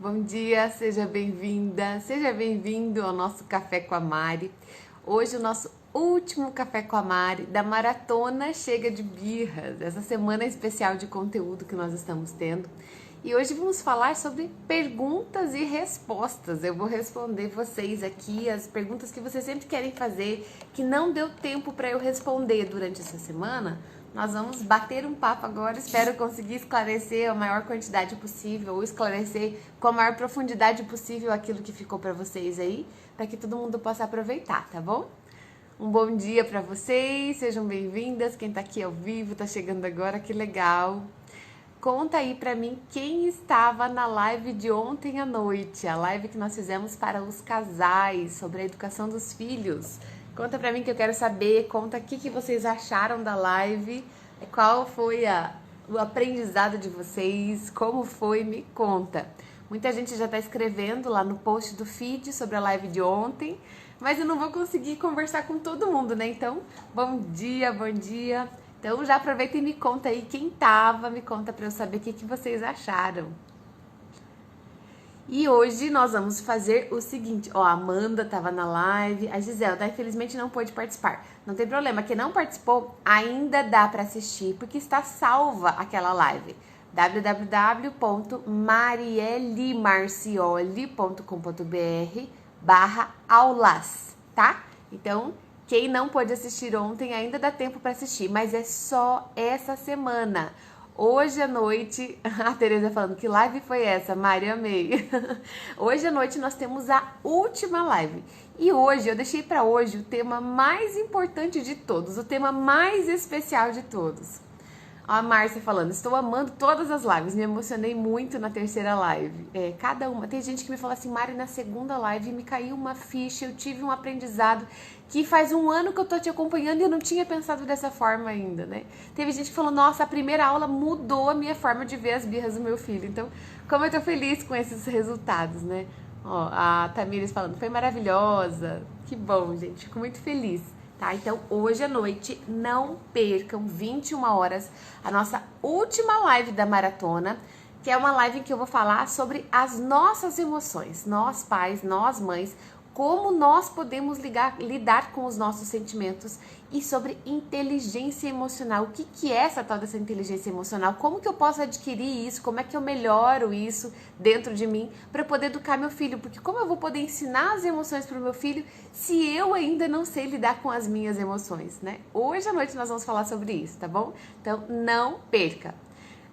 Bom dia, seja bem-vinda, seja bem-vindo ao nosso Café com a Mari. Hoje o nosso último Café com a Mari da Maratona Chega de Birras, essa semana especial de conteúdo que nós estamos tendo. E hoje vamos falar sobre perguntas e respostas. Eu vou responder vocês aqui as perguntas que vocês sempre querem fazer, que não deu tempo para eu responder durante essa semana. Nós vamos bater um papo agora, espero conseguir esclarecer a maior quantidade possível, ou esclarecer com a maior profundidade possível aquilo que ficou para vocês aí, para que todo mundo possa aproveitar, tá bom? Um bom dia para vocês, sejam bem-vindas, quem tá aqui ao vivo, tá chegando agora, que legal. Conta aí pra mim quem estava na live de ontem à noite, a live que nós fizemos para os casais, sobre a educação dos filhos. Conta pra mim que eu quero saber, conta o que vocês acharam da live, qual foi o aprendizado de vocês, como foi, me conta. Muita gente já tá escrevendo lá no post do feed sobre a live de ontem, mas eu não vou conseguir conversar com todo mundo, né? Então, bom dia, bom dia. Então já aproveita e me conta aí quem tava, me conta pra eu saber o que vocês acharam. E hoje nós vamos fazer o seguinte, ó, a Amanda tava na live, a Gisela, infelizmente não pôde participar. Não tem problema, quem não participou ainda dá pra assistir, porque está salva aquela live. www.marielimarcioli.com.br/aulas, tá? Então, quem não pôde assistir ontem ainda dá tempo para assistir, mas é só essa semana. Hoje à noite, a Tereza falando, que live foi essa? Mari, amei. Hoje à noite nós temos a última live. E hoje, eu deixei para hoje o tema mais importante de todos, o tema mais especial de todos. A Márcia falando, estou amando todas as lives, me emocionei muito na terceira live. Cada uma. Tem gente que me fala assim, Mari, na segunda live me caiu uma ficha, eu tive um aprendizado que faz um ano que eu tô te acompanhando e eu não tinha pensado dessa forma ainda, né? Teve gente que falou, nossa, a primeira aula mudou a minha forma de ver as birras do meu filho. Então, como eu tô feliz com esses resultados, né? Ó, a Tamires falando, foi maravilhosa. Que bom, gente, fico muito feliz. Tá? Então, hoje à noite, não percam, 21 horas, a nossa última live da maratona, que é uma live em que eu vou falar sobre as nossas emoções, nós pais, nós mães, como nós podemos lidar com os nossos sentimentos e sobre inteligência emocional. O que é essa tal dessa inteligência emocional? Como que eu posso adquirir isso? Como é que eu melhoro isso dentro de mim para poder educar meu filho? Porque como eu vou poder ensinar as emoções para o meu filho se eu ainda não sei lidar com as minhas emoções, né? Hoje à noite nós vamos falar sobre isso, tá bom? Então não perca.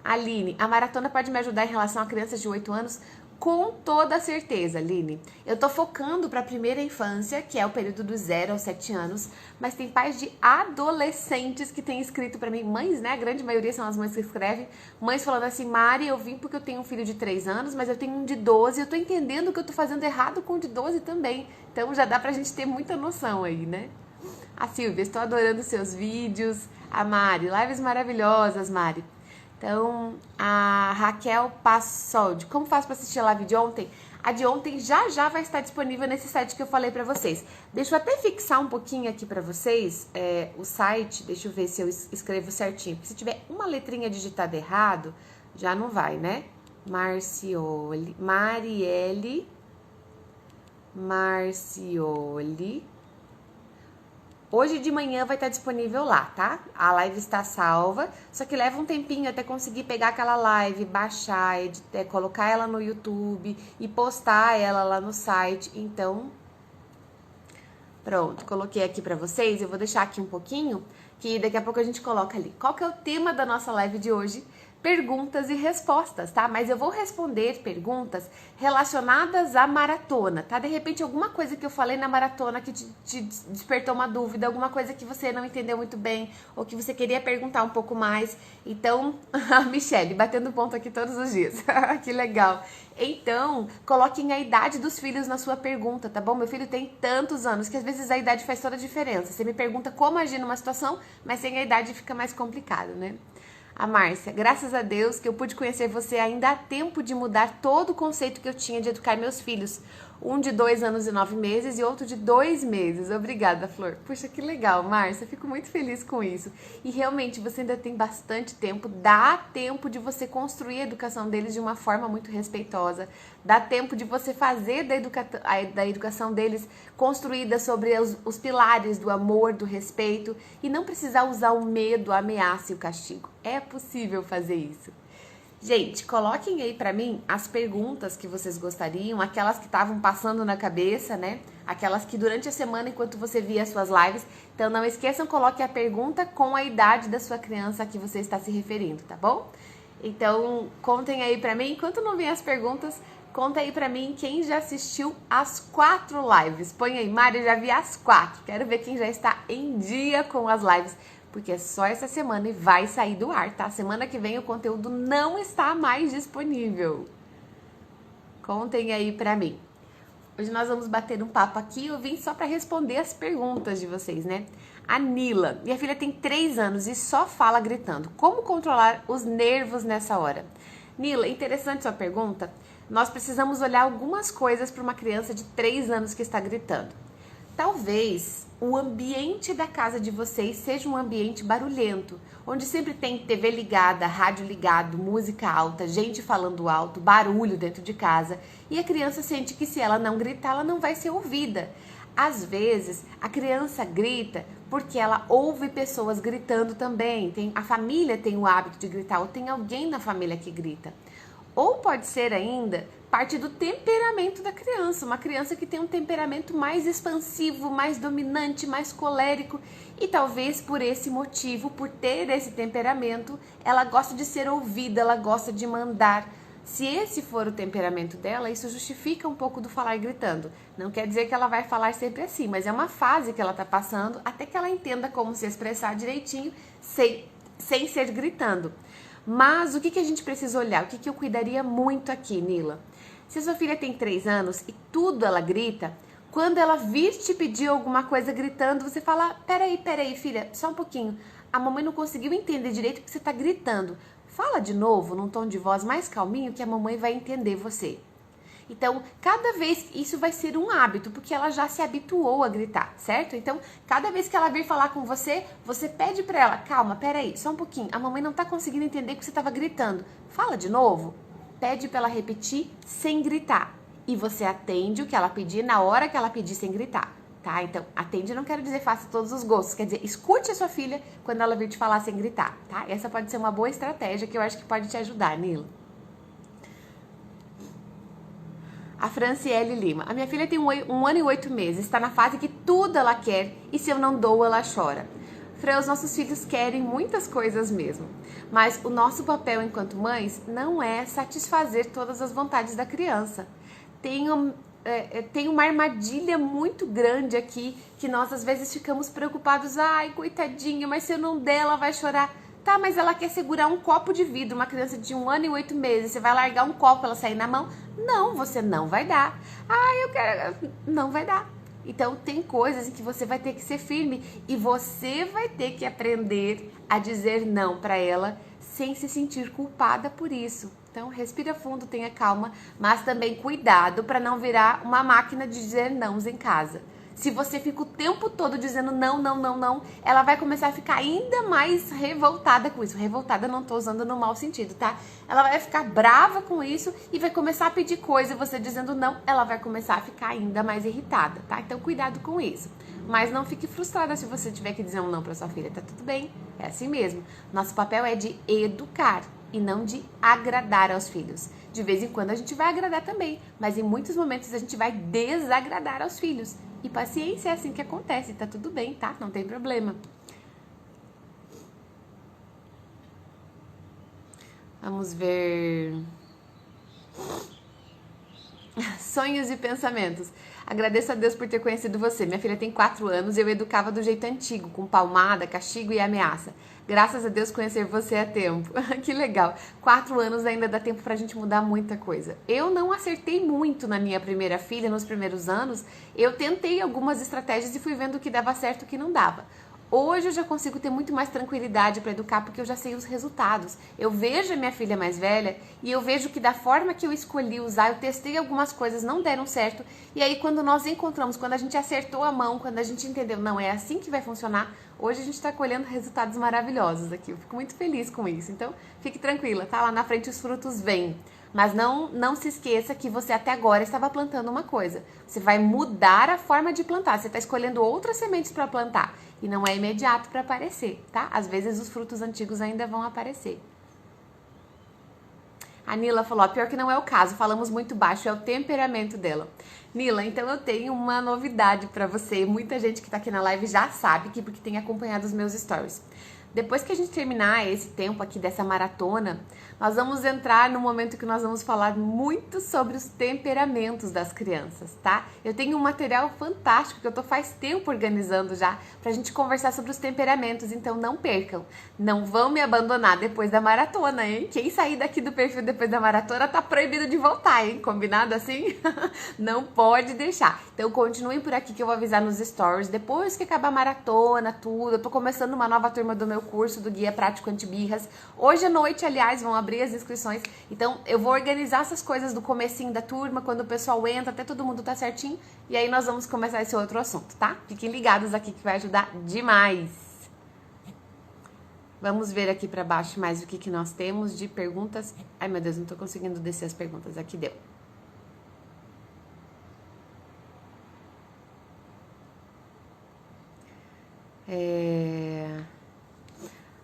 Aline, a maratona pode me ajudar em relação a crianças de 8 anos? Com toda certeza, Aline. Eu tô focando para a primeira infância, que é o período dos 0 aos 7 anos, mas tem pais de adolescentes que têm escrito para mim, mães, né? A grande maioria são as mães que escrevem, mães falando assim, Mari, eu vim porque eu tenho um filho de 3 anos, mas eu tenho um de 12, eu tô entendendo que eu tô fazendo errado com o de 12 também. Então já dá pra gente ter muita noção aí, né? A Silvia, estou adorando seus vídeos. A Mari, lives maravilhosas, Mari. Então, a Raquel Passoldi, como faço para assistir a live de ontem? A de ontem já vai estar disponível nesse site que eu falei para vocês. Deixa eu até fixar um pouquinho aqui para vocês o site, deixa eu ver se eu escrevo certinho. Porque se tiver uma letrinha digitada errado, já não vai, né? Marcioli. Hoje de manhã vai estar disponível lá, tá? A live está salva, só que leva um tempinho até conseguir pegar aquela live, baixar, editar, colocar ela no YouTube e postar ela lá no site. Então, pronto, coloquei aqui pra vocês. Eu vou deixar aqui um pouquinho, que daqui a pouco a gente coloca ali. Qual que é o tema da nossa live de hoje? Perguntas e respostas, tá? Mas eu vou responder perguntas relacionadas à maratona, tá? De repente, alguma coisa que eu falei na maratona que te despertou uma dúvida, alguma coisa que você não entendeu muito bem, ou que você queria perguntar um pouco mais. Então, a Michelle, batendo ponto aqui todos os dias. Que legal. Então, coloquem a idade dos filhos na sua pergunta, tá bom? Meu filho tem tantos anos que às vezes a idade faz toda a diferença. Você me pergunta como agir numa situação, mas sem a idade fica mais complicado, né? A Márcia, graças a Deus que eu pude conhecer você ainda há tempo de mudar todo o conceito que eu tinha de educar meus filhos. Um de 2 anos e 9 meses e outro de 2 meses. Obrigada, Flor. Puxa, que legal, Márcia. Fico muito feliz com isso. E realmente você ainda tem bastante tempo. Dá tempo de você construir a educação deles de uma forma muito respeitosa. Dá tempo de você fazer da educação deles construída sobre os pilares do amor, do respeito. E não precisar usar o medo, a ameaça e o castigo. É possível fazer isso. Gente, coloquem aí pra mim as perguntas que vocês gostariam, aquelas que estavam passando na cabeça, né? Aquelas que durante a semana, enquanto você via as suas lives. Então não esqueçam, coloque a pergunta com a idade da sua criança a que você está se referindo, tá bom? Então contem aí pra mim, enquanto não vem as perguntas, conta aí pra mim quem já assistiu as 4 lives. Põe aí, Mari, eu já vi as 4. Quero ver quem já está em dia com as lives. Porque é só essa semana e vai sair do ar, tá? Semana que vem o conteúdo não está mais disponível. Contem aí pra mim. Hoje nós vamos bater um papo aqui. Eu vim só pra responder as perguntas de vocês, né? A Nila, minha filha tem 3 anos e só fala gritando. Como controlar os nervos nessa hora? Nila, interessante sua pergunta. Nós precisamos olhar algumas coisas para uma criança de 3 anos que está gritando. Talvez o ambiente da casa de vocês seja um ambiente barulhento, onde sempre tem TV ligada, rádio ligado, música alta, gente falando alto, barulho dentro de casa, e a criança sente que se ela não gritar, ela não vai ser ouvida. Às vezes, a criança grita porque ela ouve pessoas gritando também, a família tem o hábito de gritar, ou tem alguém na família que grita. Ou pode ser ainda parte do temperamento da criança, uma criança que tem um temperamento mais expansivo, mais dominante, mais colérico, e talvez por esse motivo, por ter esse temperamento, ela gosta de ser ouvida, ela gosta de mandar. Se esse for o temperamento dela, isso justifica um pouco do falar gritando. Não quer dizer que ela vai falar sempre assim, mas é uma fase que ela está passando até que ela entenda como se expressar direitinho sem ser gritando. Mas o que a gente precisa olhar? O que eu cuidaria muito aqui, Nila? Se a sua filha tem 3 anos e tudo ela grita, quando ela vir te pedir alguma coisa gritando, você fala, peraí, filha, só um pouquinho. A mamãe não conseguiu entender direito porque você está gritando. Fala de novo, num tom de voz mais calminho, que a mamãe vai entender você. Então, cada vez, isso vai ser um hábito, porque ela já se habituou a gritar, certo? Então, cada vez que ela vir falar com você, você pede pra ela, calma, peraí, só um pouquinho, a mamãe não tá conseguindo entender que você tava gritando. Fala de novo, pede pra ela repetir sem gritar. E você atende o que ela pedir na hora que ela pedir sem gritar, tá? Então, atende não quero dizer faça todos os gostos, quer dizer, escute a sua filha quando ela vir te falar sem gritar, tá? Essa pode ser uma boa estratégia que eu acho que pode te ajudar, Nila. A Franciele Lima. A minha filha tem 1 ano e 8 meses, está na fase que tudo ela quer e se eu não dou, ela chora. Fran, os nossos filhos querem muitas coisas mesmo, mas o nosso papel enquanto mães não é satisfazer todas as vontades da criança. Tem uma armadilha muito grande aqui que nós às vezes ficamos preocupados. Ai, coitadinha, mas se eu não der, ela vai chorar. Tá, mas ela quer segurar um copo de vidro, uma criança de 1 ano e 8 meses, você vai largar um copo pra ela sair na mão? Não, você não vai dar. Ah, eu quero... Não vai dar. Então, tem coisas em que você vai ter que ser firme e você vai ter que aprender a dizer não pra ela sem se sentir culpada por isso. Então, respira fundo, tenha calma, mas também cuidado para não virar uma máquina de dizer nãos em casa. Se você fica o tempo todo dizendo não, ela vai começar a ficar ainda mais revoltada com isso. Revoltada não tô usando no mau sentido, tá? Ela vai ficar brava com isso e vai começar a pedir coisa e você dizendo não, ela vai começar a ficar ainda mais irritada, tá? Então cuidado com isso. Mas não fique frustrada se você tiver que dizer um não pra sua filha, tá tudo bem? É assim mesmo. Nosso papel é de educar e não de agradar aos filhos. De vez em quando a gente vai agradar também, mas em muitos momentos a gente vai desagradar aos filhos. E paciência, é assim que acontece, tá tudo bem, tá? Não tem problema. Vamos ver... Sonhos e pensamentos. Agradeço a Deus por ter conhecido você. Minha filha tem 4 anos e eu educava do jeito antigo, com palmada, castigo e ameaça. Graças a Deus conhecer você a tempo. Que legal. 4 anos ainda dá tempo pra gente mudar muita coisa. Eu não acertei muito na minha primeira filha nos primeiros anos. Eu tentei algumas estratégias e fui vendo o que dava certo e o que não dava. Hoje eu já consigo ter muito mais tranquilidade para educar porque eu já sei os resultados. Eu vejo a minha filha mais velha e eu vejo que da forma que eu escolhi usar, eu testei algumas coisas, não deram certo. E aí quando nós encontramos, quando a gente acertou a mão, quando a gente entendeu, não, é assim que vai funcionar, hoje a gente está colhendo resultados maravilhosos aqui. Eu fico muito feliz com isso. Então, fique tranquila, tá? Lá na frente os frutos vêm. Mas não se esqueça que você até agora estava plantando uma coisa. Você vai mudar a forma de plantar. Você está escolhendo outras sementes para plantar. E não é imediato para aparecer, tá? Às vezes os frutos antigos ainda vão aparecer. A Nila falou, pior que não é o caso, falamos muito baixo, é o temperamento dela. Nila, então eu tenho uma novidade para você. Muita gente que tá aqui na live já sabe, que porque tem acompanhado os meus stories. Depois que a gente terminar esse tempo aqui dessa maratona, nós vamos entrar no momento que nós vamos falar muito sobre os temperamentos das crianças, tá? Eu tenho um material fantástico que eu tô faz tempo organizando já pra gente conversar sobre os temperamentos, então não percam. Não vão me abandonar depois da maratona, hein? Quem sair daqui do perfil depois da maratona tá proibido de voltar, hein? Combinado assim? Não pode deixar. Então continuem por aqui que eu vou avisar nos stories. Depois que acabar a maratona, tudo, eu tô começando uma nova turma do meu curso do Guia Prático Antibirras. Hoje à noite, aliás, vão abrir as inscrições. Então, eu vou organizar essas coisas do comecinho da turma, quando o pessoal entra, até todo mundo tá certinho. E aí nós vamos começar esse outro assunto, tá? Fiquem ligados aqui que vai ajudar demais. Vamos ver aqui pra baixo mais o que nós temos de perguntas. Ai, meu Deus, não tô conseguindo descer as perguntas. Aqui deu.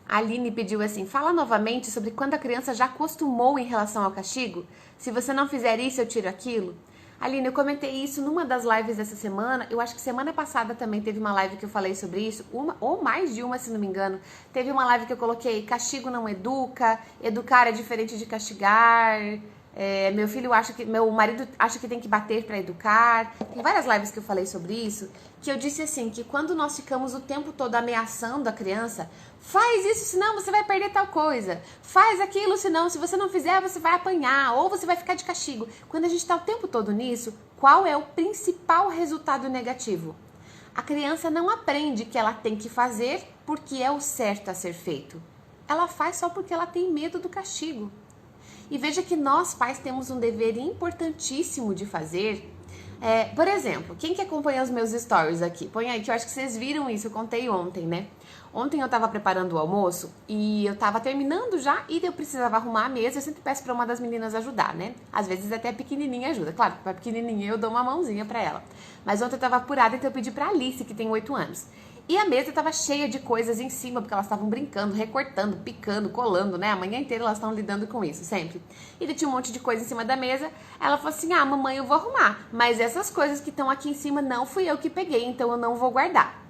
A Aline pediu assim, fala novamente sobre quando a criança já acostumou em relação ao castigo. Se você não fizer isso, eu tiro aquilo. Aline, eu comentei isso numa das lives dessa semana. Eu acho que semana passada também teve uma live que eu falei sobre isso. Uma ou mais de uma, se não me engano. Teve uma live que eu coloquei, castigo não educa, educar é diferente de castigar. Meu marido acha que tem que bater para educar. Tem várias lives que eu falei sobre isso, que eu disse assim, que quando nós ficamos o tempo todo ameaçando a criança, faz isso, senão você vai perder tal coisa, faz aquilo, senão se você não fizer, você vai apanhar, ou você vai ficar de castigo. Quando a gente está o tempo todo nisso, qual é o principal resultado negativo? A criança não aprende que ela tem que fazer porque é o certo a ser feito. Ela faz só porque ela tem medo do castigo. E veja que nós, pais, temos um dever importantíssimo de fazer. Por exemplo, quem que acompanha os meus stories aqui? Põe aí, que eu acho que vocês viram isso, eu contei ontem, né? Ontem eu tava preparando o almoço e eu tava terminando já e eu precisava arrumar a mesa. Eu sempre peço pra uma das meninas ajudar, né? Às vezes até a pequenininha ajuda. Claro, pra pequenininha eu dou uma mãozinha pra ela. Mas ontem eu tava apurada, então eu pedi pra Alice, que tem 8 anos. E a mesa estava cheia de coisas em cima, porque elas estavam brincando, recortando, picando, colando, né? A manhã inteira elas estão lidando com isso, sempre. E tinha um monte de coisa em cima da mesa. Ela falou assim, mamãe, eu vou arrumar. Mas essas coisas que estão aqui em cima não fui eu que peguei, então eu não vou guardar.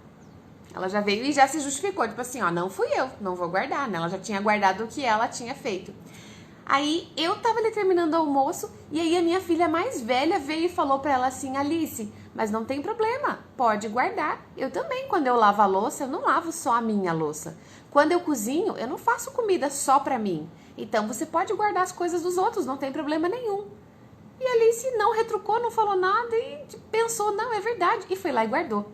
Ela já veio e já se justificou, tipo assim, não fui eu, não vou guardar, né? Ela já tinha guardado o que ela tinha feito. Aí eu tava ali terminando o almoço e aí a minha filha mais velha veio e falou pra ela assim, Alice, mas não tem problema, pode guardar. Eu também, quando eu lavo a louça, eu não lavo só a minha louça. Quando eu cozinho, eu não faço comida só pra mim. Então você pode guardar as coisas dos outros, não tem problema nenhum. E a Alice não retrucou, não falou nada e pensou, não, é verdade. E foi lá e guardou.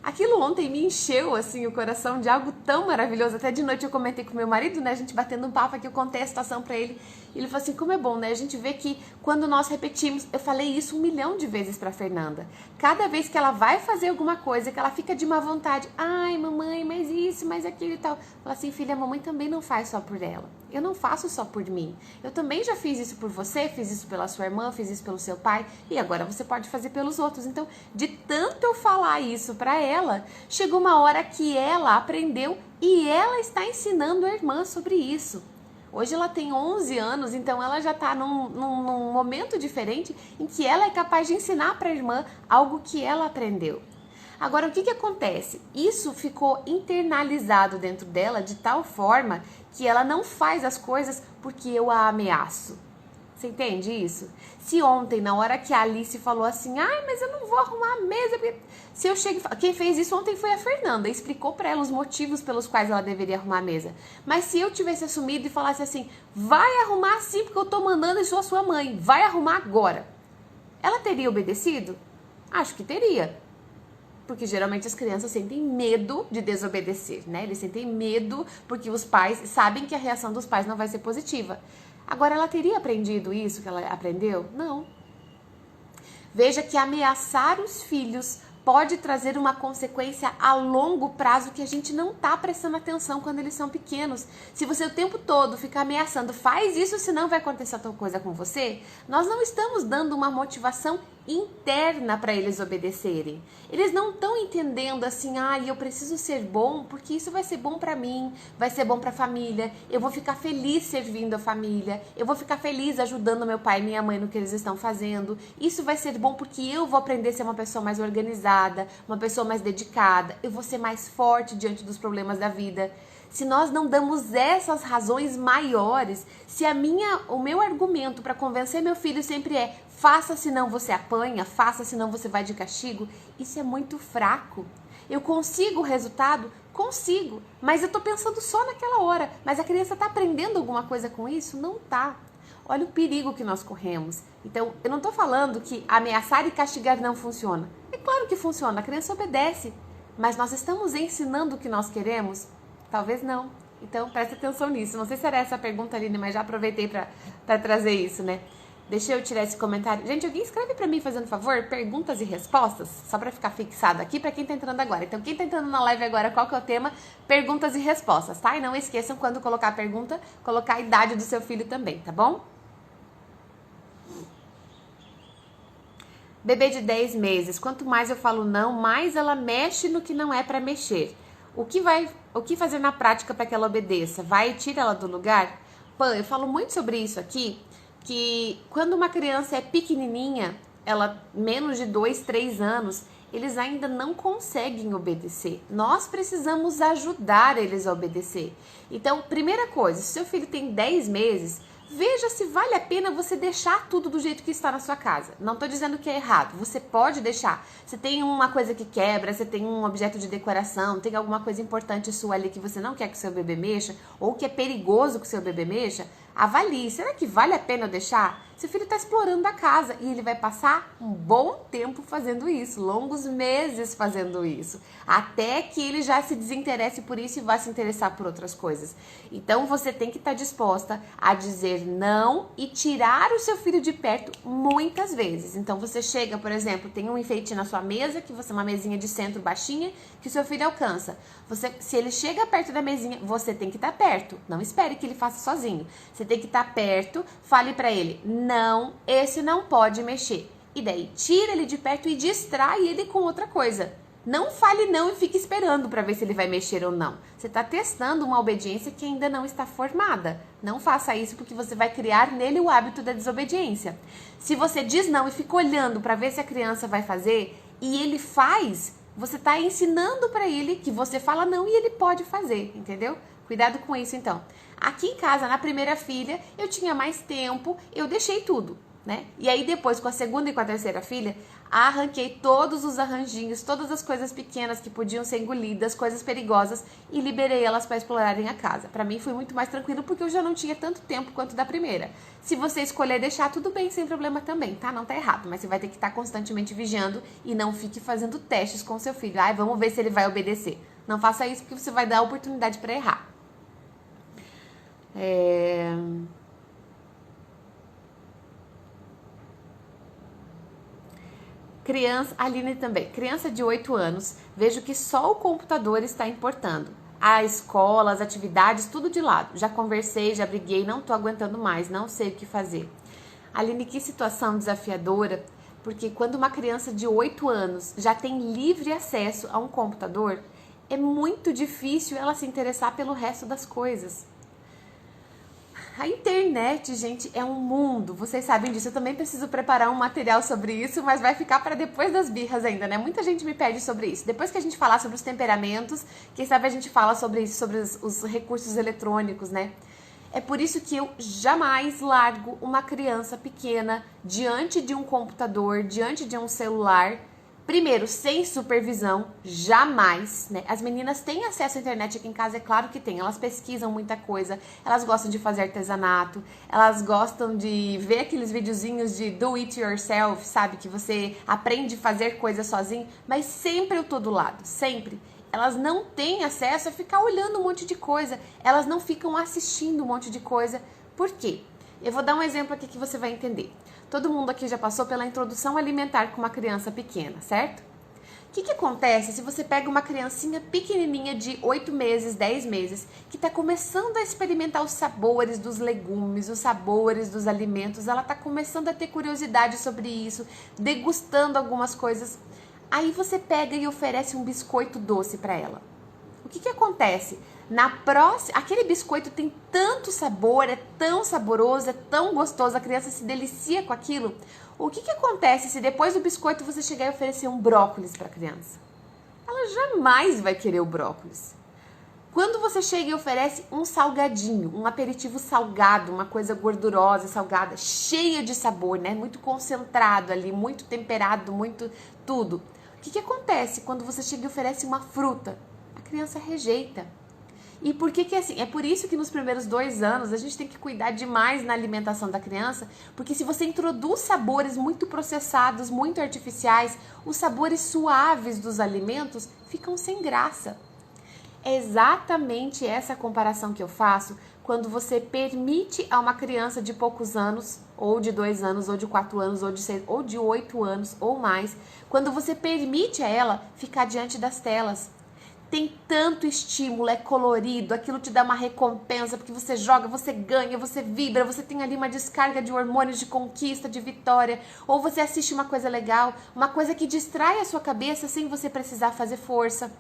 Aquilo ontem me encheu, assim, o coração de algo tão maravilhoso. Até de noite eu comentei com meu marido, né? A gente batendo um papo aqui, eu contei a situação pra ele. E ele falou assim, como é bom, né? A gente vê que quando nós repetimos... Eu falei isso 1 milhão de vezes pra Fernanda. Cada vez que ela vai fazer alguma coisa, que ela fica de má vontade. Ai, mamãe, mas isso, mas aquilo e tal. Fala assim, filha, a mamãe também não faz só por ela. Eu não faço só por mim. Eu também já fiz isso por você, fiz isso pela sua irmã, fiz isso pelo seu pai. E agora você pode fazer pelos outros. Então, de tanto eu falar isso pra ela, chegou uma hora que ela aprendeu e ela está ensinando a irmã sobre isso. Hoje ela tem 11 anos, então ela já está num momento diferente em que ela é capaz de ensinar para a irmã algo que ela aprendeu. Agora, o que acontece? Isso ficou internalizado dentro dela de tal forma que ela não faz as coisas porque eu a ameaço. Você entende isso? Se ontem, na hora que a Alice falou assim, ai, mas eu não vou arrumar a mesa, porque... Se eu chego... Quem fez isso ontem foi a Fernanda, explicou pra ela os motivos pelos quais ela deveria arrumar a mesa. Mas se eu tivesse assumido e falasse assim, vai arrumar sim, porque eu tô mandando e sou a sua mãe, vai arrumar agora. Ela teria obedecido? Acho que teria. Porque geralmente as crianças sentem medo de desobedecer, né? Eles sentem medo porque os pais sabem que a reação dos pais não vai ser positiva. Agora, ela teria aprendido isso que ela aprendeu? Não. Veja que ameaçar os filhos pode trazer uma consequência a longo prazo que a gente não tá prestando atenção quando eles são pequenos. Se você o tempo todo ficar ameaçando, faz isso, senão vai acontecer tal coisa com você, nós não estamos dando uma motivação interna para eles obedecerem. Eles não estão entendendo assim, eu preciso ser bom porque isso vai ser bom para mim, vai ser bom para a família, eu vou ficar feliz servindo a família, eu vou ficar feliz ajudando meu pai e minha mãe no que eles estão fazendo, isso vai ser bom porque eu vou aprender a ser uma pessoa mais organizada, uma pessoa mais dedicada, eu vou ser mais forte diante dos problemas da vida. Se nós não damos essas razões maiores, se o meu argumento para convencer meu filho sempre é faça senão você apanha, faça senão você vai de castigo, isso é muito fraco. Eu consigo o resultado? Consigo, mas eu tô pensando só naquela hora. Mas a criança tá aprendendo alguma coisa com isso? Não tá. Olha o perigo que nós corremos. Então, eu não tô falando que ameaçar e castigar não funciona. É claro que funciona, a criança obedece. Mas nós estamos ensinando o que nós queremos? Talvez não. Então, preste atenção nisso. Não sei se era essa a pergunta, Aline, mas já aproveitei para trazer isso, né? Deixa eu tirar esse comentário. Gente, alguém escreve para mim, fazendo favor, perguntas e respostas, só para ficar fixado aqui para quem tá entrando agora. Então, quem tá entrando na live agora, qual que é o tema? Perguntas e respostas, tá? E não esqueçam, quando colocar a pergunta, colocar a idade do seu filho também, tá bom? Bebê de 10 meses, quanto mais eu falo não, mais ela mexe no que não é para mexer. O que fazer na prática para que ela obedeça? Vai e tira ela do lugar? Pã, eu falo muito sobre isso aqui, que quando uma criança é pequenininha, ela menos de 2, 3 anos, eles ainda não conseguem obedecer. Nós precisamos ajudar eles a obedecer. Então, primeira coisa, se seu filho tem 10 meses, veja se vale a pena você deixar tudo do jeito que está na sua casa. Não estou dizendo que é errado, você pode deixar. Você tem uma coisa que quebra, você tem um objeto de decoração, tem alguma coisa importante sua ali que você não quer que o seu bebê mexa, ou que é perigoso que o seu bebê mexa, avalie. Será que vale a pena eu deixar? Seu filho está explorando a casa e ele vai passar um bom tempo fazendo isso, longos meses fazendo isso, até que ele já se desinteresse por isso e vá se interessar por outras coisas. Então você tem que estar disposta a dizer não e tirar o seu filho de perto muitas vezes. Então você chega, por exemplo, tem um enfeite na sua mesa, que você uma mesinha de centro baixinha, que o seu filho alcança. Se ele chega perto da mesinha, você tem que estar perto. Não espere que ele faça sozinho. Você tem que estar perto, fale pra ele, não, esse não pode mexer. E daí, tira ele de perto e distrai ele com outra coisa. Não fale não e fique esperando para ver se ele vai mexer ou não. Você está testando uma obediência que ainda não está formada. Não faça isso porque você vai criar nele o hábito da desobediência. Se você diz não e fica olhando para ver se a criança vai fazer e ele faz, você está ensinando para ele que você fala não e ele pode fazer, entendeu? Cuidado com isso então. Aqui em casa, na primeira filha, eu tinha mais tempo, eu deixei tudo, né? E aí depois, com a segunda e com a terceira filha, arranquei todos os arranjinhos, todas as coisas pequenas que podiam ser engolidas, coisas perigosas, e liberei elas para explorarem a casa. Para mim foi muito mais tranquilo porque eu já não tinha tanto tempo quanto da primeira. Se você escolher deixar, tudo bem, sem problema também, tá? Não tá errado, mas você vai ter que estar constantemente vigiando e não fique fazendo testes com seu filho. Vamos ver se ele vai obedecer. Não faça isso porque você vai dar a oportunidade para errar. Criança, Aline também, criança de 8 anos, vejo que só o computador está importando. A escola, as atividades, tudo de lado. Já conversei, já briguei, não tô aguentando mais, não sei o que fazer. Aline, que situação desafiadora, porque quando uma criança de 8 anos já tem livre acesso a um computador, é muito difícil ela se interessar pelo resto das coisas. A internet, gente, é um mundo, vocês sabem disso, eu também preciso preparar um material sobre isso, mas vai ficar para depois das birras ainda, né? Muita gente me pede sobre isso. Depois que a gente falar sobre os temperamentos, quem sabe a gente fala sobre isso, sobre os recursos eletrônicos, né? É por isso que eu jamais largo uma criança pequena diante de um computador, diante de um celular, Primeiro, sem supervisão, jamais, né? As meninas têm acesso à internet aqui em casa, é claro que tem. Elas pesquisam muita coisa, elas gostam de fazer artesanato, elas gostam de ver aqueles videozinhos de do it yourself, sabe? Que você aprende a fazer coisas sozinho, mas sempre eu tô do lado, sempre. Elas não têm acesso a ficar olhando um monte de coisa, elas não ficam assistindo um monte de coisa. Por quê? Eu vou dar um exemplo aqui que você vai entender. Todo mundo aqui já passou pela introdução alimentar com uma criança pequena, certo? O que acontece se você pega uma criancinha pequenininha de 8 meses, 10 meses, que está começando a experimentar os sabores dos legumes, os sabores dos alimentos, ela está começando a ter curiosidade sobre isso, degustando algumas coisas. Aí você pega e oferece um biscoito doce para ela. O que acontece? Na próxima, aquele biscoito tem tanto sabor, é tão saboroso, é tão gostoso, a criança se delicia com aquilo. O que acontece se depois do biscoito você chegar e oferecer um brócolis para a criança? Ela jamais vai querer o brócolis. Quando você chega e oferece um salgadinho, um aperitivo salgado, uma coisa gordurosa, salgada, cheia de sabor, né? Muito concentrado ali, muito temperado, muito tudo. O que acontece quando você chega e oferece uma fruta? A criança rejeita. E por que assim? É por isso que nos primeiros 2 anos a gente tem que cuidar demais na alimentação da criança, porque se você introduz sabores muito processados, muito artificiais, os sabores suaves dos alimentos ficam sem graça. É exatamente essa comparação que eu faço quando você permite a uma criança de poucos anos, ou de 2 anos, ou de 4 anos, ou de 6, ou de 8 anos, ou mais, quando você permite a ela ficar diante das telas. Tem tanto estímulo, é colorido, aquilo te dá uma recompensa, porque você joga, você ganha, você vibra, você tem ali uma descarga de hormônios de conquista, de vitória, ou você assiste uma coisa legal, uma coisa que distrai a sua cabeça sem você precisar fazer força.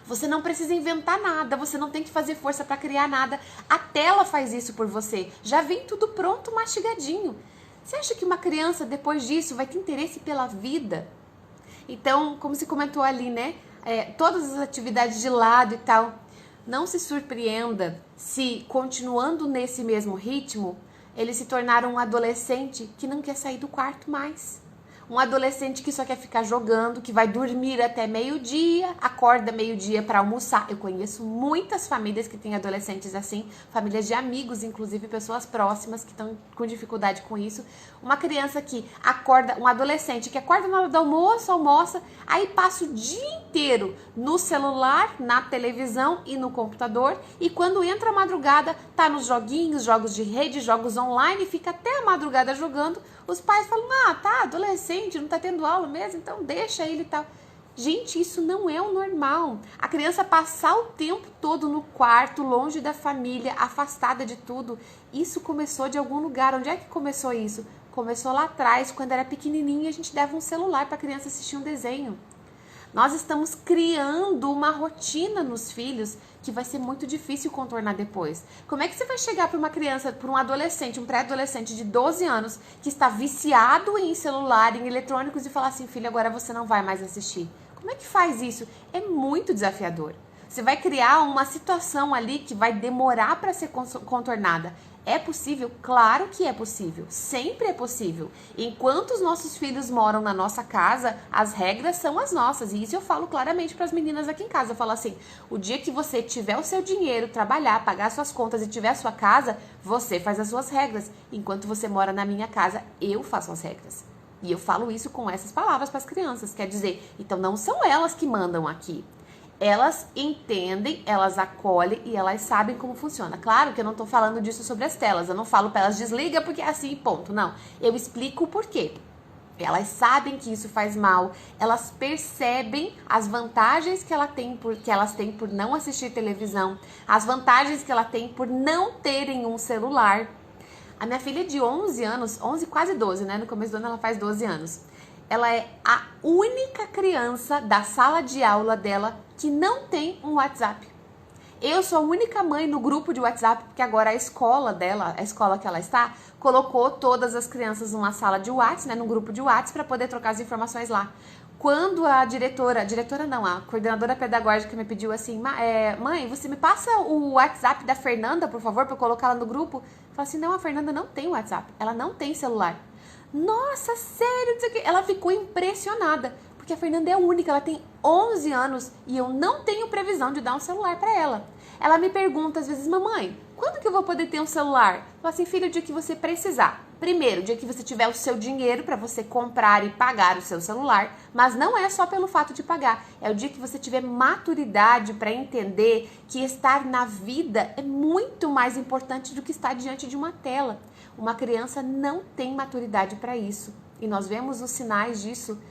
Você não precisa inventar nada, você não tem que fazer força para criar nada. A tela faz isso por você, já vem tudo pronto, mastigadinho. Você acha que uma criança, depois disso, vai ter interesse pela vida? Então, como se comentou ali, né? Todas as atividades de lado e tal. Não se surpreenda se, continuando nesse mesmo ritmo, ele se tornar um adolescente que não quer sair do quarto mais. Um adolescente que só quer ficar jogando, que vai dormir até meio-dia, acorda meio-dia para almoçar. Eu conheço muitas famílias que têm adolescentes assim, famílias de amigos, inclusive pessoas próximas que estão com dificuldade com isso. Uma criança que acorda, um adolescente que acorda na hora do almoço, almoça, aí passa o dia inteiro no celular, na televisão e no computador, e quando entra a madrugada, tá nos joguinhos, jogos de rede, jogos online, fica até a madrugada jogando. Os pais falam, tá, adolescente, não tá tendo aula mesmo, então deixa ele e tal. Gente, isso não é o normal. A criança passar o tempo todo no quarto, longe da família, afastada de tudo, isso começou de algum lugar. Onde é que começou isso? Começou lá atrás, quando era pequenininho, a gente dava um celular para a criança assistir um desenho. Nós estamos criando uma rotina nos filhos que vai ser muito difícil contornar depois. Como é que você vai chegar para uma criança, para um adolescente, um pré-adolescente de 12 anos que está viciado em celular, em eletrônicos e falar assim, filho, agora você não vai mais assistir? Como é que faz isso? É muito desafiador. Você vai criar uma situação ali que vai demorar para ser contornada. É possível? Claro que é possível. Sempre é possível. Enquanto os nossos filhos moram na nossa casa, as regras são as nossas. E isso eu falo claramente para as meninas aqui em casa. Eu falo assim, o dia que você tiver o seu dinheiro, trabalhar, pagar suas contas e tiver a sua casa, você faz as suas regras. Enquanto você mora na minha casa, eu faço as regras. E eu falo isso com essas palavras para as crianças. Quer dizer, então não são elas que mandam aqui. Elas entendem, elas acolhem e elas sabem como funciona. Claro que eu não estou falando disso sobre as telas. Eu não falo para elas desliga porque é assim e ponto. Não, eu explico o porquê. Elas sabem que isso faz mal. Elas percebem as vantagens que elas têm por não assistir televisão. As vantagens que ela tem por não terem um celular. A minha filha de 11 anos, 11, quase 12, né? No começo do ano ela faz 12 anos. Ela é a única criança da sala de aula dela que não tem um WhatsApp. Eu sou a única mãe no grupo de WhatsApp, porque agora a escola dela, a escola que ela está, colocou todas as crianças numa sala de WhatsApp, né, num grupo de WhatsApp, para poder trocar as informações lá. Quando a a coordenadora pedagógica me pediu assim, mãe, você me passa o WhatsApp da Fernanda, por favor, para eu colocar ela no grupo? Eu falei assim, não, a Fernanda não tem WhatsApp, ela não tem celular. Nossa, sério? Ela ficou impressionada, Porque a Fernanda é única, ela tem 11 anos e eu não tenho previsão de dar um celular para ela. Ela me pergunta às vezes, mamãe, quando que eu vou poder ter um celular? Eu falo assim, filho, o dia que você precisar. Primeiro, o dia que você tiver o seu dinheiro para você comprar e pagar o seu celular, mas não é só pelo fato de pagar, é o dia que você tiver maturidade para entender que estar na vida é muito mais importante do que estar diante de uma tela. Uma criança não tem maturidade para isso e nós vemos os sinais disso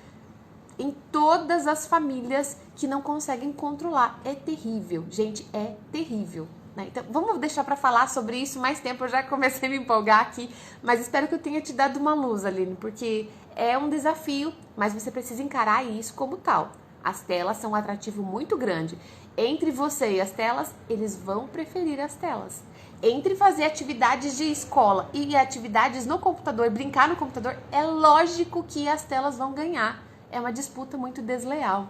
em todas as famílias que não conseguem controlar. É terrível, gente, é terrível. Então, vamos deixar para falar sobre isso mais tempo. Eu já comecei a me empolgar aqui, mas espero que eu tenha te dado uma luz, Aline, porque é um desafio, mas você precisa encarar isso como tal. As telas são um atrativo muito grande. Entre você e as telas, eles vão preferir as telas. Entre fazer atividades de escola e atividades no computador, brincar no computador, é lógico que as telas vão ganhar. É uma disputa muito desleal.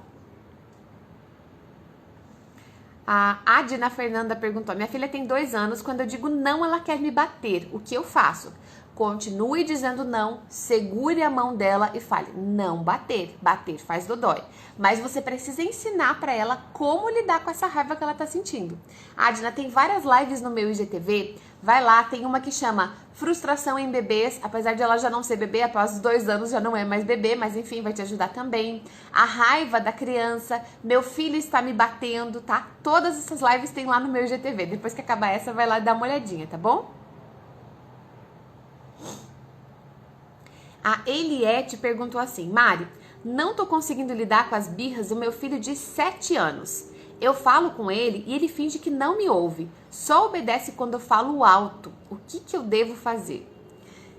A Adna Fernanda perguntou, minha filha tem 2 anos, quando eu digo não, ela quer me bater. O que eu faço? Continue dizendo não, segure a mão dela e fale, não bater. Bater faz dodói. Mas você precisa ensinar para ela como lidar com essa raiva que ela tá sentindo. Adna, tem várias lives no meu IGTV, vai lá, tem uma que chama Frustração em Bebês, apesar de ela já não ser bebê, após os 2 anos já não é mais bebê, mas enfim, vai te ajudar também. A raiva da criança, meu filho está me batendo, tá? Todas essas lives tem lá no meu IGTV. Depois que acabar essa, vai lá dar uma olhadinha, tá bom? A Eliette perguntou assim, Mari, não tô conseguindo lidar com as birras do meu filho de 7 anos. Eu falo com ele e ele finge que não me ouve. Só obedece quando eu falo alto. O que eu devo fazer?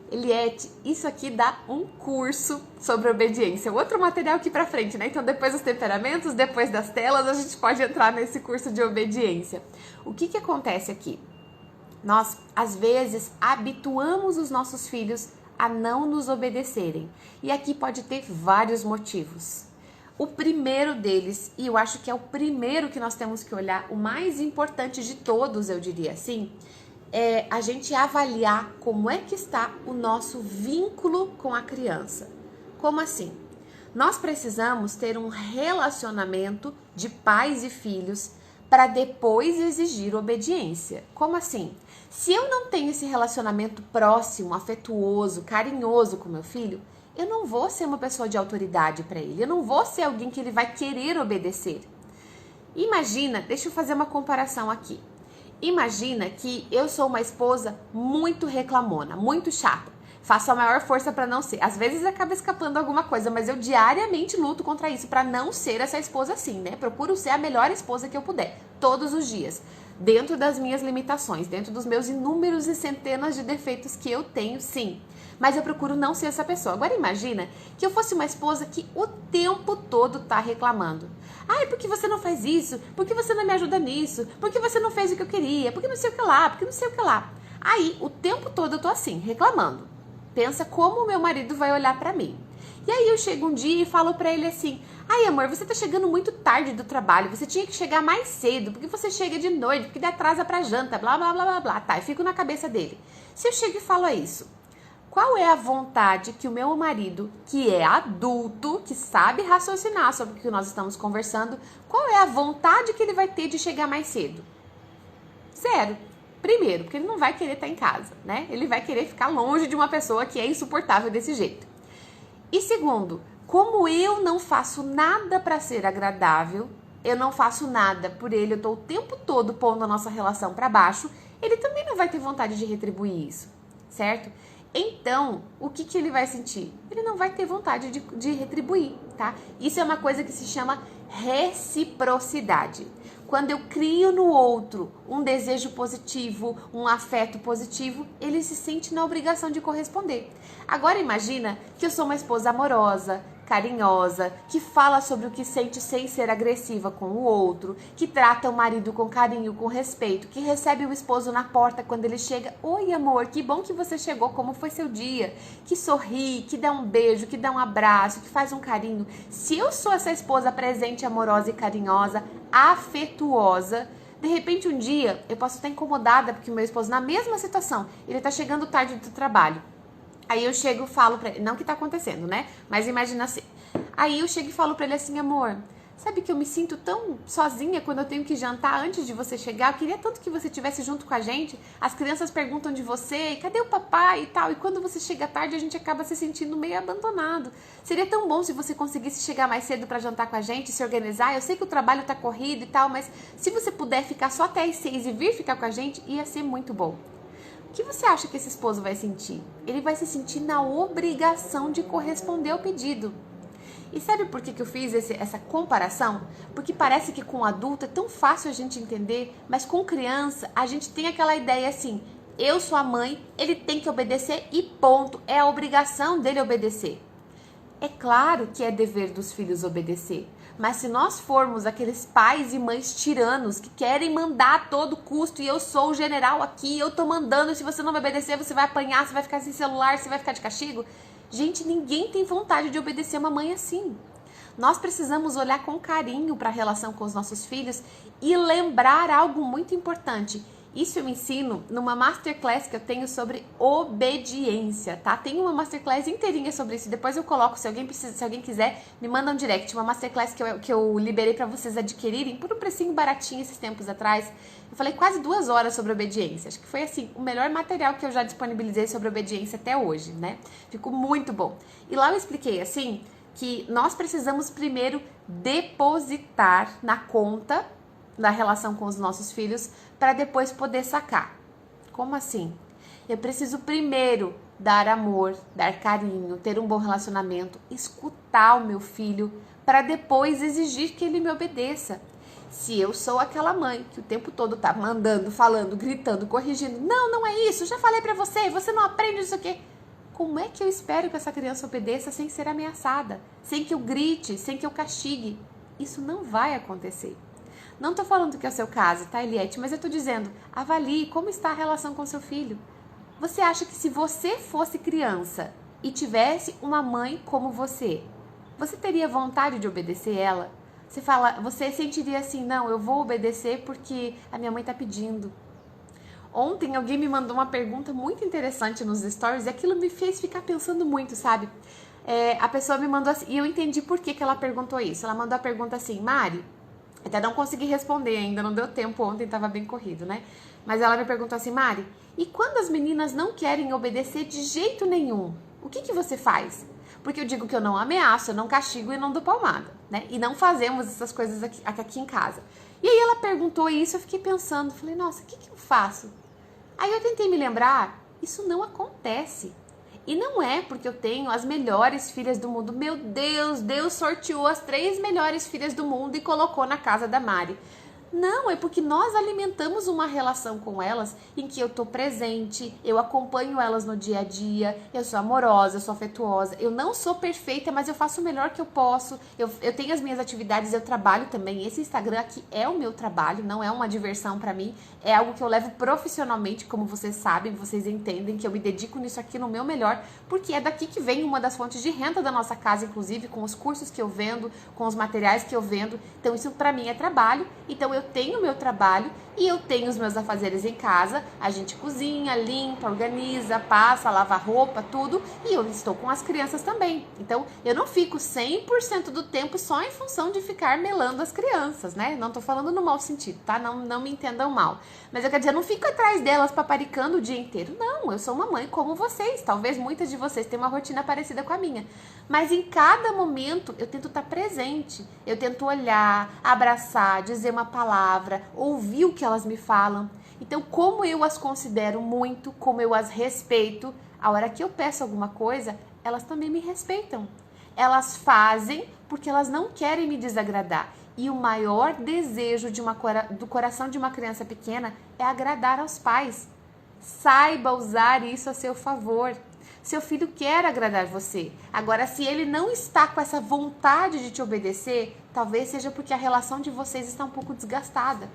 Eliette, isso aqui dá um curso sobre obediência. Outro material aqui pra frente, né? Então, depois dos temperamentos, depois das telas, a gente pode entrar nesse curso de obediência. O que acontece aqui? Nós, às vezes, habituamos os nossos filhos a não nos obedecerem. E aqui pode ter vários motivos. O primeiro deles, e eu acho que é o primeiro que nós temos que olhar, o mais importante de todos, eu diria assim, é a gente avaliar como é que está o nosso vínculo com a criança. Como assim? Nós precisamos ter um relacionamento de pais e filhos para depois exigir obediência. Como assim? Se eu não tenho esse relacionamento próximo, afetuoso, carinhoso com meu filho, eu não vou ser uma pessoa de autoridade para ele, eu não vou ser alguém que ele vai querer obedecer. Imagina, deixa eu fazer uma comparação aqui. Imagina que eu sou uma esposa muito reclamona, muito chata. Faço a maior força para não ser. Às vezes acaba escapando alguma coisa, mas eu diariamente luto contra isso para não ser essa esposa assim, né? Procuro ser a melhor esposa que eu puder, todos os dias. Dentro das minhas limitações, dentro dos meus inúmeros e centenas de defeitos que eu tenho, sim. Mas eu procuro não ser essa pessoa. Agora imagina que eu fosse uma esposa que o tempo todo tá reclamando. Ai, por que você não faz isso? Por que você não me ajuda nisso? Por que você não fez o que eu queria? Por que não sei o que lá? Por que não sei o que lá? Aí, o tempo todo eu tô assim, reclamando. Pensa como o meu marido vai olhar pra mim. E aí eu chego um dia e falo pra ele assim, ai amor, você tá chegando muito tarde do trabalho, você tinha que chegar mais cedo, porque você chega de noite, porque atrasa pra janta, blá blá blá blá blá, tá, eu fico na cabeça dele. Se eu chego e falo isso, qual é a vontade que o meu marido, que é adulto, que sabe raciocinar sobre o que nós estamos conversando, qual é a vontade que ele vai ter de chegar mais cedo? Zero. Primeiro, porque ele não vai querer estar em casa, né? Ele vai querer ficar longe de uma pessoa que é insuportável desse jeito. E segundo, como eu não faço nada para ser agradável, eu não faço nada por ele, eu tô o tempo todo pondo a nossa relação para baixo, ele também não vai ter vontade de retribuir isso, certo? Então, o que ele vai sentir? Ele não vai ter vontade de retribuir, tá? Isso é uma coisa que se chama reciprocidade. Quando eu crio no outro um desejo positivo, um afeto positivo, ele se sente na obrigação de corresponder. Agora imagina que eu sou uma esposa amorosa, carinhosa, que fala sobre o que sente sem ser agressiva com o outro, que trata o marido com carinho, com respeito, que recebe o esposo na porta quando ele chega. Oi, amor, que bom que você chegou, como foi seu dia? Que sorri, que dá um beijo, que dá um abraço, que faz um carinho. Se eu sou essa esposa presente, amorosa e carinhosa, afetuosa, de repente um dia eu posso estar incomodada porque o meu esposo, na mesma situação, ele tá chegando tarde do trabalho. Aí eu chego e falo pra ele, não que tá acontecendo, né? Mas imagina assim, Aí eu chego e falo pra ele assim, amor, sabe que eu me sinto tão sozinha quando eu tenho que jantar antes de você chegar? Eu queria tanto que você estivesse junto com a gente. As crianças perguntam de você, cadê o papai e tal? E quando você chega tarde, a gente acaba se sentindo meio abandonado. Seria tão bom se você conseguisse chegar mais cedo pra jantar com a gente, se organizar. Eu sei que o trabalho tá corrido e tal, mas se você puder ficar só até as 6 e vir ficar com a gente, ia ser muito bom. O que você acha que esse esposo vai sentir? Ele vai se sentir na obrigação de corresponder ao pedido. E sabe por que eu fiz essa comparação? Porque parece que com adulto é tão fácil a gente entender, mas com criança a gente tem aquela ideia assim, eu sou a mãe, ele tem que obedecer e ponto, é a obrigação dele obedecer. É claro que é dever dos filhos obedecer, mas se nós formos aqueles pais e mães tiranos que querem mandar a todo custo e eu sou o general aqui, eu tô mandando, se você não me obedecer você vai apanhar, você vai ficar sem celular, você vai ficar de castigo. Gente, ninguém tem vontade de obedecer uma mãe assim. Nós precisamos olhar com carinho para a relação com os nossos filhos e lembrar algo muito importante. Isso eu ensino numa masterclass que eu tenho sobre obediência, tá? Tem uma masterclass inteirinha sobre isso. Depois eu coloco, se alguém quiser, me manda um direct. Uma masterclass que eu liberei para vocês adquirirem por um precinho baratinho esses tempos atrás. Eu falei quase 2 horas sobre obediência. Acho que foi assim o melhor material que eu já disponibilizei sobre obediência até hoje, né? Ficou muito bom. E lá eu expliquei assim que nós precisamos primeiro depositar na conta da relação com os nossos filhos para depois poder sacar. Como assim? Eu preciso primeiro dar amor, dar carinho, ter um bom relacionamento, escutar o meu filho para depois exigir que ele me obedeça. Se eu sou aquela mãe que o tempo todo tá mandando, falando, gritando, corrigindo, não é isso, já falei para você, você não aprende isso aqui. Como é que eu espero que essa criança obedeça sem ser ameaçada, sem que eu grite, sem que eu castigue? Isso não vai acontecer. Não tô falando que é o seu caso, tá, Eliette? Mas eu tô dizendo, avalie como está a relação com seu filho. Você acha que se você fosse criança e tivesse uma mãe como você teria vontade de obedecer ela? Você sentiria assim, não, eu vou obedecer porque a minha mãe tá pedindo. Ontem alguém me mandou uma pergunta muito interessante nos stories e aquilo me fez ficar pensando muito, sabe? A pessoa me mandou assim, e eu entendi por que ela perguntou isso. Ela mandou a pergunta assim, Mari, até não consegui responder ainda, não deu tempo ontem, tava bem corrido, né? Mas ela me perguntou assim, Mari, e quando as meninas não querem obedecer de jeito nenhum, o que você faz? Porque eu digo que eu não ameaço, eu não castigo e não dou palmada, né? E não fazemos essas coisas aqui em casa. E aí ela perguntou isso, eu fiquei pensando, falei, nossa, o que eu faço? Aí eu tentei me lembrar, isso não acontece. E não é porque eu tenho as melhores filhas do mundo. Meu Deus, Deus sorteou as 3 melhores filhas do mundo e colocou na casa da Mari. Não, é porque nós alimentamos uma relação com elas em que eu tô presente, eu acompanho elas no dia a dia, eu sou amorosa, eu sou afetuosa, eu não sou perfeita, mas eu faço o melhor que eu posso, eu tenho as minhas atividades, eu trabalho também, esse Instagram aqui é o meu trabalho, não é uma diversão pra mim, é algo que eu levo profissionalmente, como vocês sabem, vocês entendem que eu me dedico nisso aqui no meu melhor, porque é daqui que vem uma das fontes de renda da nossa casa, inclusive com os cursos que eu vendo, com os materiais que eu vendo, então isso pra mim é trabalho, então eu tenho o meu trabalho e eu tenho os meus afazeres em casa, a gente cozinha, limpa, organiza, passa, lava roupa, tudo, e eu estou com as crianças também. Então, eu não fico 100% do tempo só em função de ficar melando as crianças, né? Não tô falando no mau sentido, tá? Não me entendam mal. Mas eu quero dizer, eu não fico atrás delas paparicando o dia inteiro. Não, eu sou uma mãe como vocês. Talvez muitas de vocês tenham uma rotina parecida com a minha. Mas em cada momento eu tento estar presente. Eu tento olhar, abraçar, dizer uma palavra, ouvir o que elas me falam. Então, como eu as considero muito, como eu as respeito, a hora que eu peço alguma coisa, elas também me respeitam. Elas fazem porque elas não querem me desagradar. E o maior desejo do coração de uma criança pequena é agradar aos pais. Saiba usar isso a seu favor. Seu filho quer agradar você. Agora, se ele não está com essa vontade de te obedecer, talvez seja porque a relação de vocês está um pouco desgastada.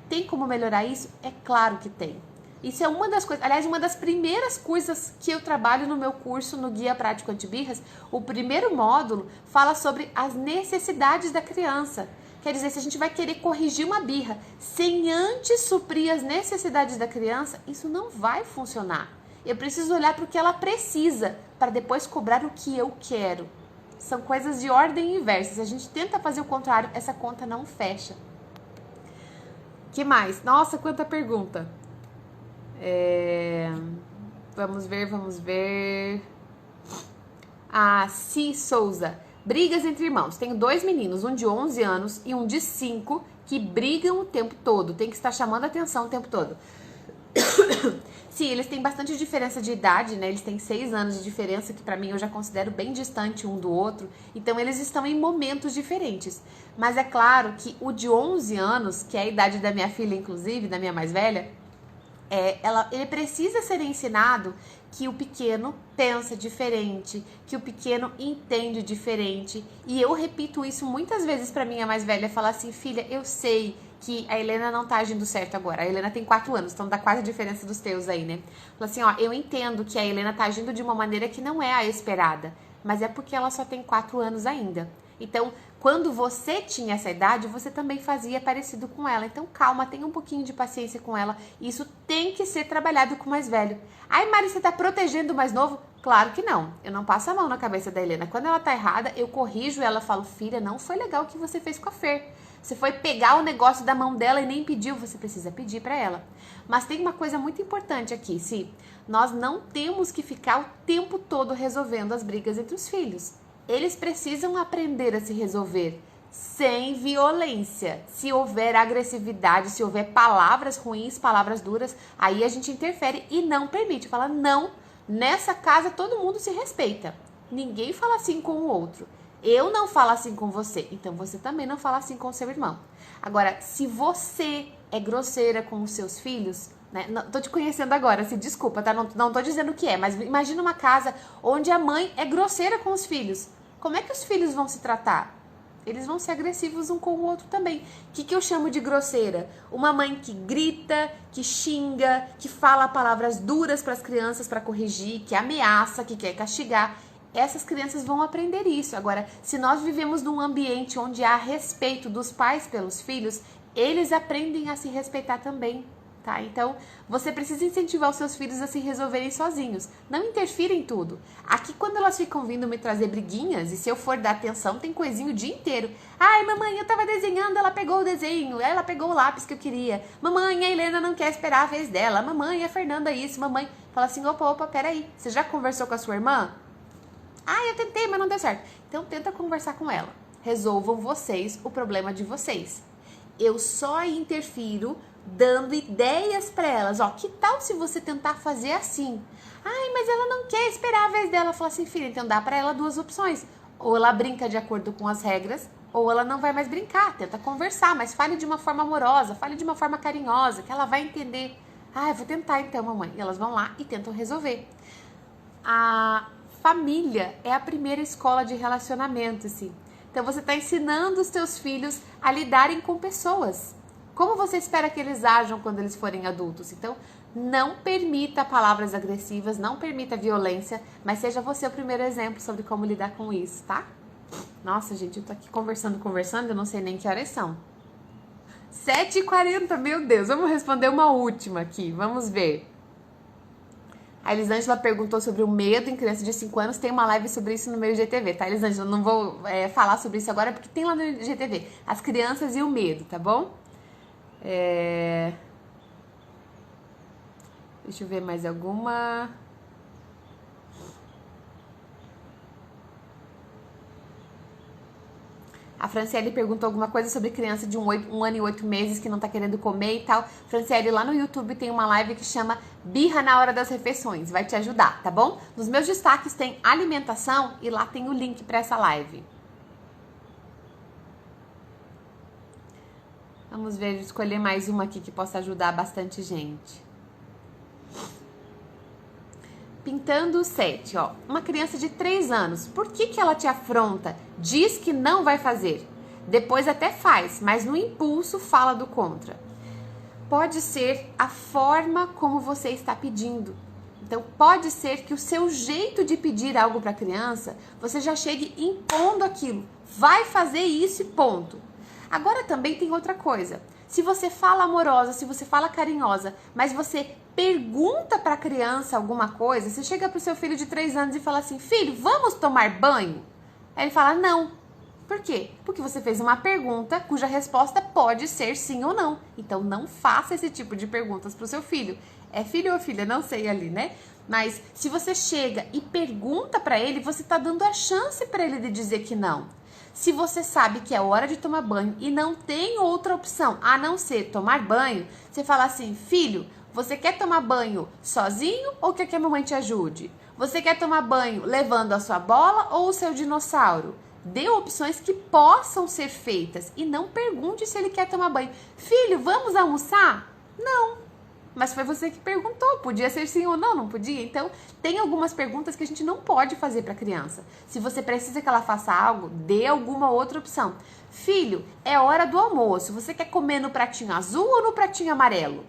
Tem como melhorar isso? É claro que tem. Isso é uma das coisas, aliás, uma das primeiras coisas que eu trabalho no meu curso, no Guia Prático Antibirras. O primeiro módulo fala sobre as necessidades da criança. Quer dizer, se a gente vai querer corrigir uma birra sem antes suprir as necessidades da criança, isso não vai funcionar. Eu preciso olhar para o que ela precisa, para depois cobrar o que eu quero. São coisas de ordem inversa. Se a gente tenta fazer o contrário, essa conta não fecha. Que mais? Nossa, quanta pergunta. Vamos ver. Si Souza. Brigas entre irmãos. Tenho 2 meninos, um de 11 anos e um de 5, que brigam o tempo todo. Tem que estar chamando a atenção o tempo todo. Sim, eles têm bastante diferença de idade, né? Eles têm 6 anos de diferença, que pra mim eu já considero bem distante um do outro. Então eles estão em momentos diferentes. Mas é claro que o de 11 anos, que é a idade da minha filha, inclusive, da minha mais velha, ele precisa ser ensinado que o pequeno pensa diferente, que o pequeno entende diferente. E eu repito isso muitas vezes pra minha mais velha, falar assim, filha, eu sei que a Helena não tá agindo certo agora. A Helena tem 4 anos, então dá quase a diferença dos teus aí, né? Fala assim, ó, eu entendo que a Helena tá agindo de uma maneira que não é a esperada, mas é porque ela só tem 4 anos ainda. Então, quando você tinha essa idade, você também fazia parecido com ela. Então, calma, tenha um pouquinho de paciência com ela. Isso tem que ser trabalhado com o mais velho. Ai, Mari, você tá protegendo o mais novo? Claro que não. Eu não passo a mão na cabeça da Helena. Quando ela tá errada, eu corrijo ela, falo, filha, não foi legal o que você fez com a Fer. Você foi pegar o negócio da mão dela e nem pediu, você precisa pedir para ela. Mas tem uma coisa muito importante aqui, nós não temos que ficar o tempo todo resolvendo as brigas entre os filhos. Eles precisam aprender a se resolver sem violência. Se houver agressividade, se houver palavras ruins, palavras duras, aí a gente interfere e não permite. Fala, não, nessa casa todo mundo se respeita. Ninguém fala assim com o outro. Eu não falo assim com você, então você também não fala assim com o seu irmão. Agora, se você é grosseira com os seus filhos, né? Não, tô te conhecendo agora, desculpa, tá? Não tô dizendo o que é, mas imagina uma casa onde a mãe é grosseira com os filhos. Como é que os filhos vão se tratar? Eles vão ser agressivos um com o outro também. O que eu chamo de grosseira? Uma mãe que grita, que xinga, que fala palavras duras para as crianças para corrigir, que ameaça, que quer castigar. Essas crianças vão aprender isso. Agora, se nós vivemos num ambiente onde há respeito dos pais pelos filhos, eles aprendem a se respeitar também, tá? Então, você precisa incentivar os seus filhos a se resolverem sozinhos. Não interfira em tudo. Aqui, quando elas ficam vindo me trazer briguinhas, e se eu for dar atenção, tem coisinho o dia inteiro. Ai, mamãe, eu tava desenhando, ela pegou o desenho, ela pegou o lápis que eu queria. Mamãe, a Helena não quer esperar a vez dela. Mamãe, a Fernanda isso. Mamãe, fala assim, opa, peraí. Você já conversou com a sua irmã? Ah, eu tentei, mas não deu certo. Então, tenta conversar com ela. Resolvam vocês o problema de vocês. Eu só interfiro dando ideias para elas. Ó, que tal se você tentar fazer assim? Ai, mas ela não quer esperar a vez dela. Fala assim, filha, então dá para ela 2 opções. Ou ela brinca de acordo com as regras, ou ela não vai mais brincar. Tenta conversar, mas fale de uma forma amorosa, fale de uma forma carinhosa, que ela vai entender. Ah, eu vou tentar então, mamãe. E elas vão lá e tentam resolver. A família é a primeira escola de relacionamento, Então, você está ensinando os seus filhos a lidarem com pessoas. Como você espera que eles ajam quando eles forem adultos? Então, não permita palavras agressivas, não permita violência, mas seja você o primeiro exemplo sobre como lidar com isso, tá? Nossa, gente, eu tô aqui conversando, eu não sei nem que horas são. 7h40, meu Deus. Vamos responder uma última aqui, vamos ver. A Elisângela perguntou sobre o medo em criança de 5 anos. Tem uma live sobre isso no meu IGTV, tá, Elisângela? Não vou falar sobre isso agora, porque tem lá no IGTV. As crianças e o medo, tá bom? Deixa eu ver mais alguma. A Franciele perguntou alguma coisa sobre criança de 1 ano e 8 meses que não tá querendo comer e tal. Franciele, lá no YouTube tem uma live que chama Birra na Hora das Refeições. Vai te ajudar, tá bom? Nos meus destaques tem alimentação e lá tem o link para essa live. Vamos ver, escolher mais uma aqui que possa ajudar bastante gente. Pintando o 7, ó. Uma criança de 3 anos, por que ela te afronta? Diz que não vai fazer. Depois até faz, mas no impulso fala do contra. Pode ser a forma como você está pedindo. Então, pode ser que o seu jeito de pedir algo para a criança, você já chegue impondo aquilo. Vai fazer isso e ponto. Agora também tem outra coisa. Se você fala amorosa, se você fala carinhosa, mas você pergunta para a criança alguma coisa, você chega para o seu filho de 3 anos e fala assim, filho, vamos tomar banho? Aí ele fala, não. Por quê? Porque você fez uma pergunta cuja resposta pode ser sim ou não. Então, não faça esse tipo de perguntas pro seu filho. É filho ou filha? Não sei ali, né? Mas se você chega e pergunta pra ele, você tá dando a chance pra ele de dizer que não. Se você sabe que é hora de tomar banho e não tem outra opção a não ser tomar banho, você fala assim, filho, você quer tomar banho sozinho ou quer que a mamãe te ajude? Você quer tomar banho levando a sua bola ou o seu dinossauro? Dê opções que possam ser feitas e não pergunte se ele quer tomar banho. Filho, vamos almoçar? Não. Mas foi você que perguntou, podia ser sim ou não, não podia? Então, tem algumas perguntas que a gente não pode fazer para a criança. Se você precisa que ela faça algo, dê alguma outra opção. Filho, é hora do almoço, você quer comer no pratinho azul ou no pratinho amarelo?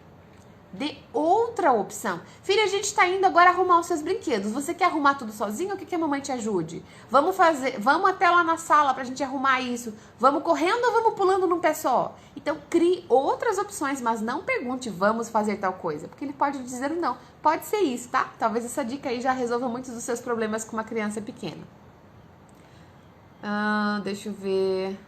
Dê outra opção. Filha, a gente tá indo agora arrumar os seus brinquedos. Você quer arrumar tudo sozinho ou quer que a mamãe te ajude? Vamos até lá na sala pra gente arrumar isso. Vamos correndo ou vamos pulando num pé só? Então, crie outras opções, mas não pergunte, vamos fazer tal coisa. Porque ele pode dizer não. Pode ser isso, tá? Talvez essa dica aí já resolva muitos dos seus problemas com uma criança pequena. Deixa eu ver...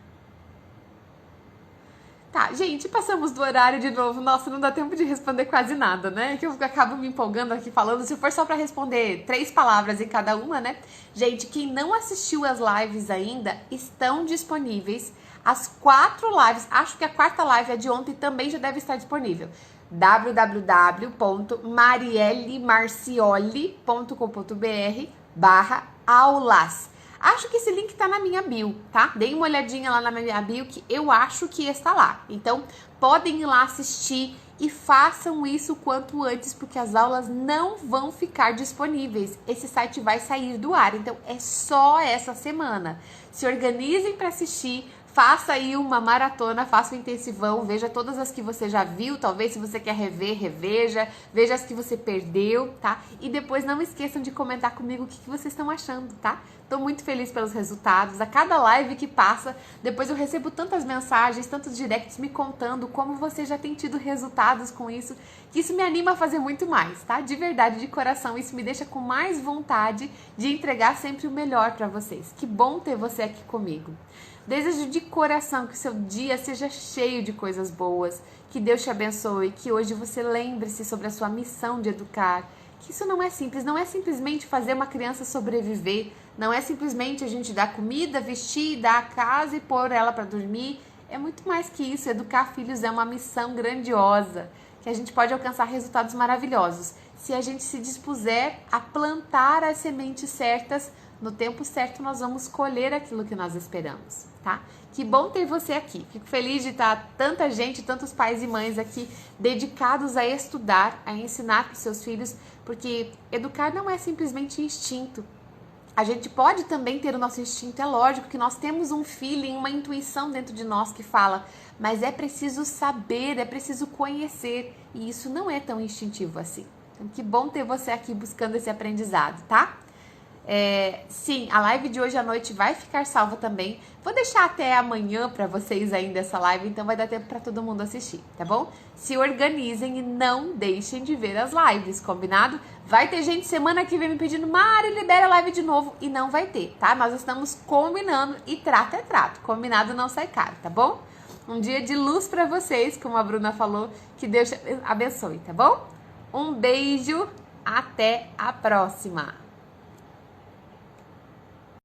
Tá, gente, passamos do horário de novo. Nossa, não dá tempo de responder quase nada, né? Que eu acabo me empolgando aqui falando. Se for só pra responder 3 palavras em cada uma, né? Gente, quem não assistiu as lives ainda, estão disponíveis as 4 lives. Acho que a 4ª live, a de ontem, também já deve estar disponível. www.mariellemarcioli.com.br/aulas. Acho que esse link tá na minha bio, tá? Deem uma olhadinha lá na minha bio que eu acho que está lá. Então, podem ir lá assistir e façam isso o quanto antes, porque as aulas não vão ficar disponíveis. Esse site vai sair do ar, então é só essa semana. Se organizem para assistir. Faça aí uma maratona, faça um intensivão, veja todas as que você já viu, talvez se você quer rever, reveja, veja as que você perdeu, tá? E depois não esqueçam de comentar comigo o que vocês estão achando, tá? Tô muito feliz pelos resultados, a cada live que passa, depois eu recebo tantas mensagens, tantos directs me contando como você já tem tido resultados com isso, que isso me anima a fazer muito mais, tá? De verdade, de coração, isso me deixa com mais vontade de entregar sempre o melhor pra vocês. Que bom ter você aqui comigo. Desejo de coração que o seu dia seja cheio de coisas boas, que Deus te abençoe, que hoje você lembre-se sobre a sua missão de educar, que isso não é simples, não é simplesmente fazer uma criança sobreviver, não é simplesmente a gente dar comida, vestir, dar a casa e pôr ela para dormir, é muito mais que isso. Educar filhos é uma missão grandiosa, que a gente pode alcançar resultados maravilhosos, se a gente se dispuser a plantar as sementes certas. No tempo certo nós vamos colher aquilo que nós esperamos, tá? Que bom ter você aqui. Fico feliz de estar tanta gente, tantos pais e mães aqui dedicados a estudar, a ensinar para os seus filhos, porque educar não é simplesmente instinto. A gente pode também ter o nosso instinto, é lógico que nós temos um feeling, uma intuição dentro de nós que fala, mas é preciso saber, é preciso conhecer, e isso não é tão instintivo assim. Então, que bom ter você aqui buscando esse aprendizado, tá? Sim, a live de hoje à noite vai ficar salva também. Vou deixar até amanhã para vocês ainda essa live, então vai dar tempo para todo mundo assistir, tá bom? Se organizem e não deixem de ver as lives, combinado? Vai ter gente semana que vem me pedindo, Mari, libera a live de novo, e não vai ter, tá? Nós estamos combinando e trato é trato, combinado não sai caro, tá bom? Um dia de luz para vocês, como a Bruna falou, que Deus te abençoe, tá bom? Um beijo, até a próxima!